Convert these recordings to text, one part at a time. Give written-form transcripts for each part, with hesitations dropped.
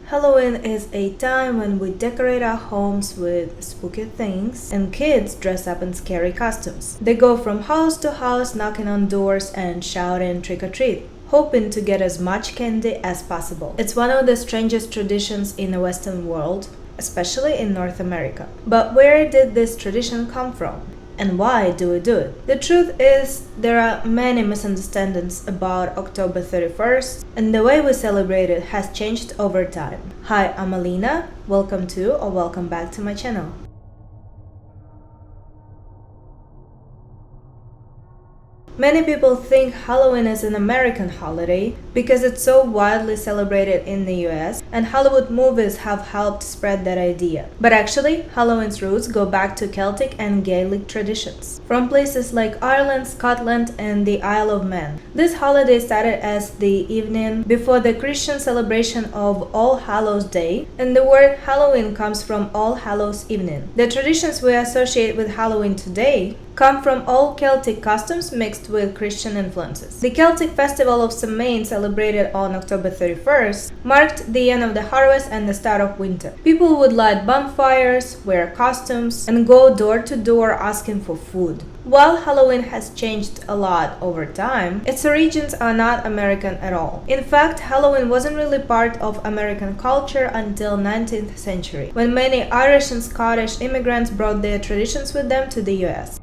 Halloween is a time when we decorate our homes with spooky things and kids dress up in scary costumes. They go from house to house knocking on doors and shouting trick or treat, hoping to get as much candy as possible. It's one of the strangest traditions in the Western world, especially in North America. But where did this tradition come from? And why do we do it? The truth is, there are many misunderstandings about October 31st, and the way we celebrate it has changed over time. Hi, I'm Alina. Welcome back to my channel. Many people think Halloween is an American holiday because it's so widely celebrated in the US, and Hollywood movies have helped spread that idea. But actually, Halloween's roots go back to Celtic and Gaelic traditions, from places like Ireland, Scotland, and the Isle of Man. This holiday started as the evening before the Christian celebration of All Hallows Day, and the word Halloween comes from All Hallows Evening. The traditions we associate with Halloween today come from old Celtic customs mixed with Christian influences. The Celtic festival of Samhain, celebrated on October 31st, marked the end of the harvest and the start of winter. People would light bonfires, wear costumes, and go door to door asking for food. While Halloween has changed a lot over time, its origins are not American at all. In fact, Halloween wasn't really part of American culture until 19th century, when many Irish and Scottish immigrants brought their traditions with them to the US.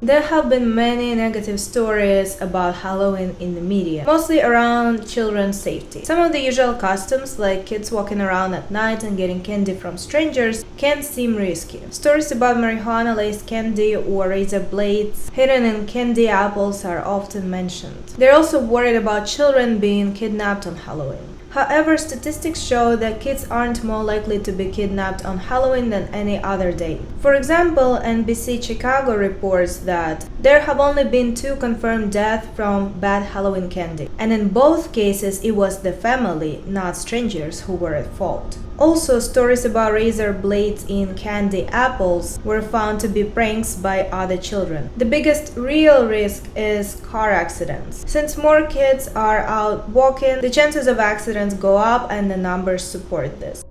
There have been many negative stories about Halloween in the media, mostly around children's safety. Some of the usual customs, like kids walking around at night and getting candy from strangers, can seem risky. Stories about marijuana-laced candy or razor blades hidden in candy apples are often mentioned. They're also worried about children being kidnapped on Halloween. However, statistics show that kids aren't more likely to be kidnapped on Halloween than any other day. For example, NBC Chicago reports that there have only been 2 confirmed deaths from bad Halloween candy, and in both cases it was the family, not strangers, who were at fault. Also, stories about razor blades in candy apples were found to be pranks by other children. The biggest real risk is car accidents. Since more kids are out walking, the chances of accidents go up, and the numbers support this.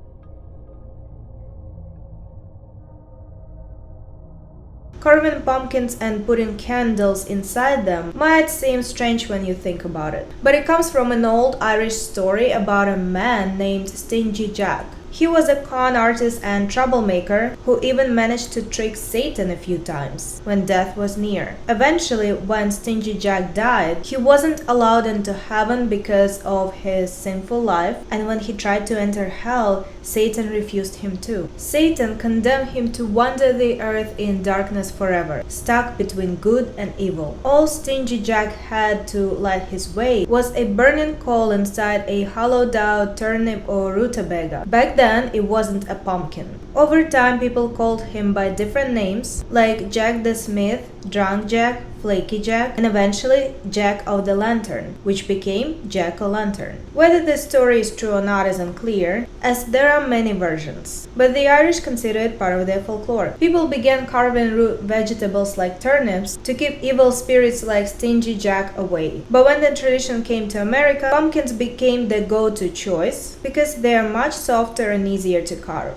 Carving pumpkins and putting candles inside them might seem strange when you think about it, but it comes from an old Irish story about a man named Stingy Jack. He was a con artist and troublemaker who even managed to trick Satan a few times when death was near. Eventually, when Stingy Jack died, he wasn't allowed into heaven because of his sinful life, and when he tried to enter hell, Satan refused him too. Satan condemned him to wander the earth in darkness forever, stuck between good and evil. All Stingy Jack had to light his way was a burning coal inside a hollowed-out turnip or rutabaga. Back then, it wasn't a pumpkin. Over time, people called him by different names, like Jack the Smith, Drunk Jack, Flaky Jack, and eventually Jack of the Lantern, which became Jack-o'-lantern. Whether this story is true or not is unclear, as there are many versions, but the Irish consider it part of their folklore. People began carving root vegetables like turnips to keep evil spirits like Stingy Jack away. But when the tradition came to America, pumpkins became the go-to choice because they are much softer and easier to carve.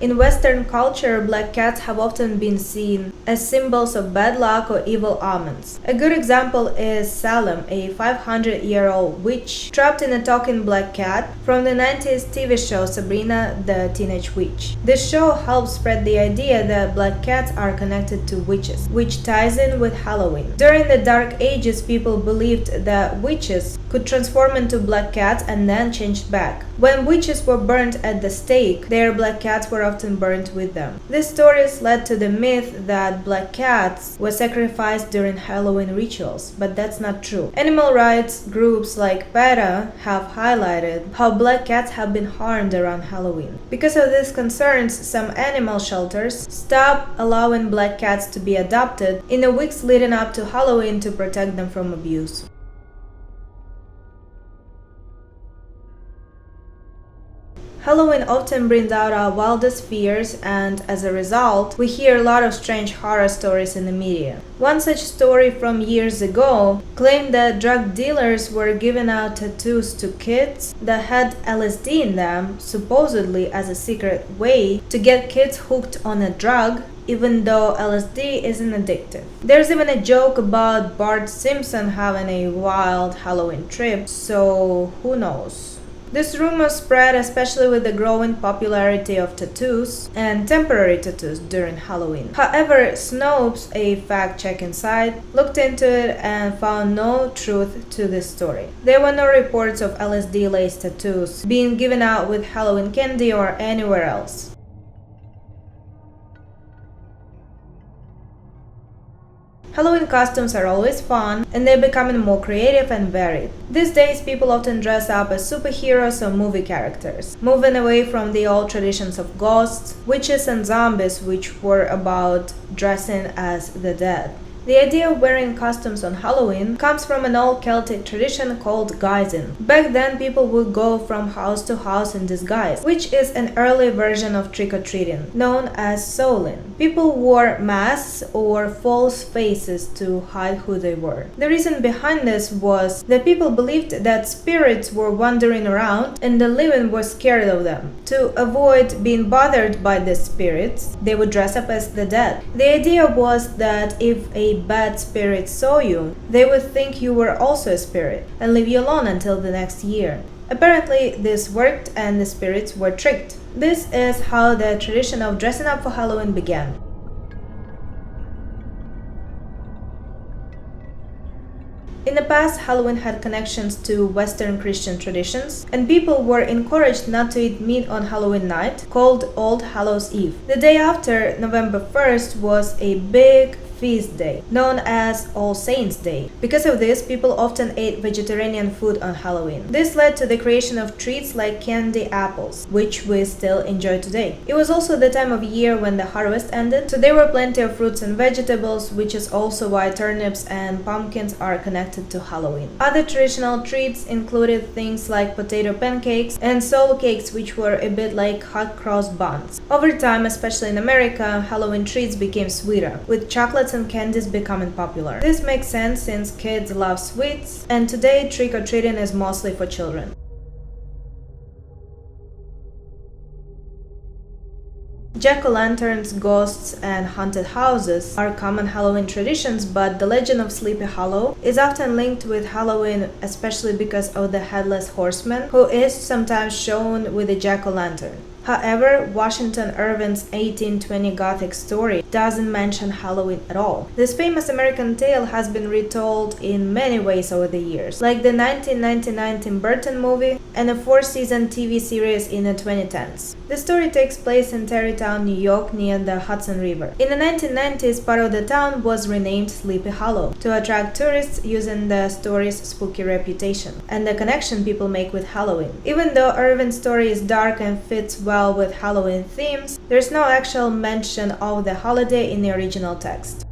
In Western culture, black cats have often been seen as symbols of bad luck or evil omens. A good example is Salem, a 500-year-old witch trapped in a talking black cat from the 90s TV show Sabrina the Teenage Witch. This show helps spread the idea that black cats are connected to witches, which ties in with Halloween. During the Dark Ages, people believed that witches could transform into black cats and then changed back. When witches were burnt at the stake, their black cats were often burnt with them. These stories led to the myth that black cats were sacrificed during Halloween rituals, but that's not true. Animal rights groups like PETA have highlighted how black cats have been harmed around Halloween. Because of these concerns, some animal shelters stopped allowing black cats to be adopted in the weeks leading up to Halloween to protect them from abuse. Halloween often brings out our wildest fears, and as a result, we hear a lot of strange horror stories in the media. One such story from years ago claimed that drug dealers were giving out tattoos to kids that had LSD in them, supposedly as a secret way to get kids hooked on a drug, even though LSD isn't addictive. There's even a joke about Bart Simpson having a wild Halloween trip, so who knows? This rumor spread especially with the growing popularity of tattoos and temporary tattoos during Halloween. However, Snopes, a fact-checking site, looked into it and found no truth to this story. There were no reports of LSD laced tattoos being given out with Halloween candy or anywhere else. Halloween costumes are always fun, and they're becoming more creative and varied. These days, people often dress up as superheroes or movie characters, moving away from the old traditions of ghosts, witches, and zombies, which were about dressing as the dead. The idea of wearing costumes on Halloween comes from an old Celtic tradition called guising. Back then, people would go from house to house in disguise, which is an early version of trick-or-treating, known as souling. People wore masks or false faces to hide who they were. The reason behind this was that people believed that spirits were wandering around and the living were scared of them. To avoid being bothered by the spirits, they would dress up as the dead. The idea was that if a bad spirit saw you, they would think you were also a spirit and leave you alone until the next year. Apparently, this worked and the spirits were tricked. This is how the tradition of dressing up for Halloween began. In the past, Halloween had connections to Western Christian traditions, and people were encouraged not to eat meat on Halloween night, called All Hallows' Eve. The day after, November 1st, was a big feast day, known as All Saints' Day. Because of this, people often ate vegetarian food on Halloween. This led to the creation of treats like candy apples, which we still enjoy today. It was also the time of year when the harvest ended, so there were plenty of fruits and vegetables, which is also why turnips and pumpkins are connected to Halloween. Other traditional treats included things like potato pancakes and solo cakes, which were a bit like hot cross buns. Over time, especially in America, Halloween treats became sweeter, with chocolates and candies becoming popular. This makes sense since kids love sweets, and today trick-or-treating is mostly for children. Jack-o'-lanterns, ghosts, and haunted houses are common Halloween traditions, but the legend of Sleepy Hollow is often linked with Halloween, especially because of the Headless Horseman, who is sometimes shown with a jack-o'-lantern. However, Washington Irving's 1820 Gothic story doesn't mention Halloween at all. This famous American tale has been retold in many ways over the years, like the 1999 Tim Burton movie and a 4-season TV series in the 2010s. The story takes place in Tarrytown, New York, near the Hudson River. In the 1990s, part of the town was renamed Sleepy Hollow to attract tourists using the story's spooky reputation and the connection people make with Halloween. Even though Irving's story is dark and fits well with Halloween themes, there's no actual mention of the holiday in the original text.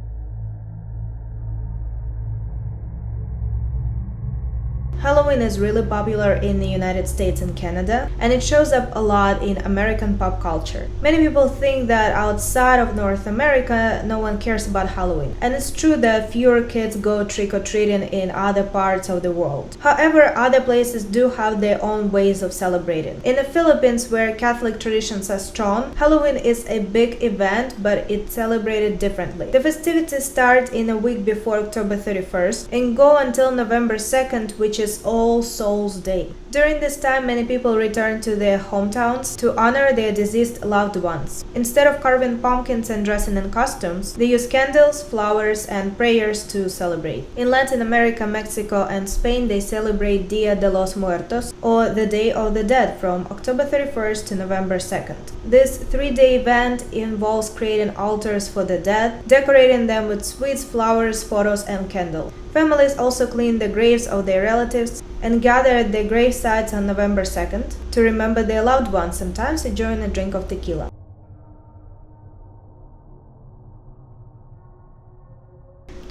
Halloween is really popular in the United States and Canada, and it shows up a lot in American pop culture. Many people think that outside of North America, no one cares about Halloween, and it's true that fewer kids go trick-or-treating in other parts of the world. However, other places do have their own ways of celebrating. In the Philippines, where Catholic traditions are strong, Halloween is a big event, but it's celebrated differently. The festivities start in a week before October 31st and go until November 2nd, which is All Souls Day. During this time, many people return to their hometowns to honor their deceased loved ones. Instead of carving pumpkins and dressing in costumes, they use candles, flowers, and prayers to celebrate. In Latin America, Mexico, and Spain, they celebrate Dia de los Muertos, or the Day of the Dead, from October 31st to November 2nd. This 3-day event involves creating altars for the dead, decorating them with sweets, flowers, photos, and candles. Families also clean the graves of their relatives and gather at their grave sites on November 2nd to remember their loved ones, sometimes enjoying a drink of tequila.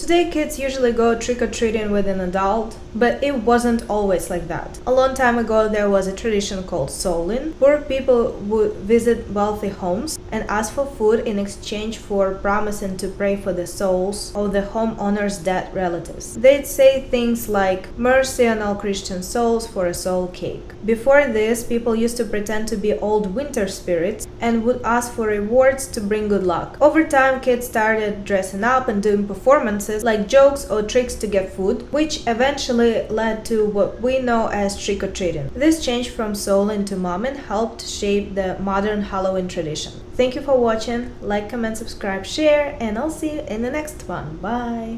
Today kids usually go trick-or-treating with an adult, but it wasn't always like that. A long time ago there was a tradition called souling. Poor people would visit wealthy homes and ask for food in exchange for promising to pray for the souls of the homeowner's dead relatives. They'd say things like, "Mercy on all Christian souls for a soul cake." Before this, people used to pretend to be old winter spirits and would ask for rewards to bring good luck. Over time, kids started dressing up and doing performances like jokes or tricks to get food, which eventually led to what we know as trick-or-treating. This change from souling to mumming helped shape the modern Halloween tradition. Thank you for watching. Like, comment, subscribe, share, and I'll see you in the next one. Bye!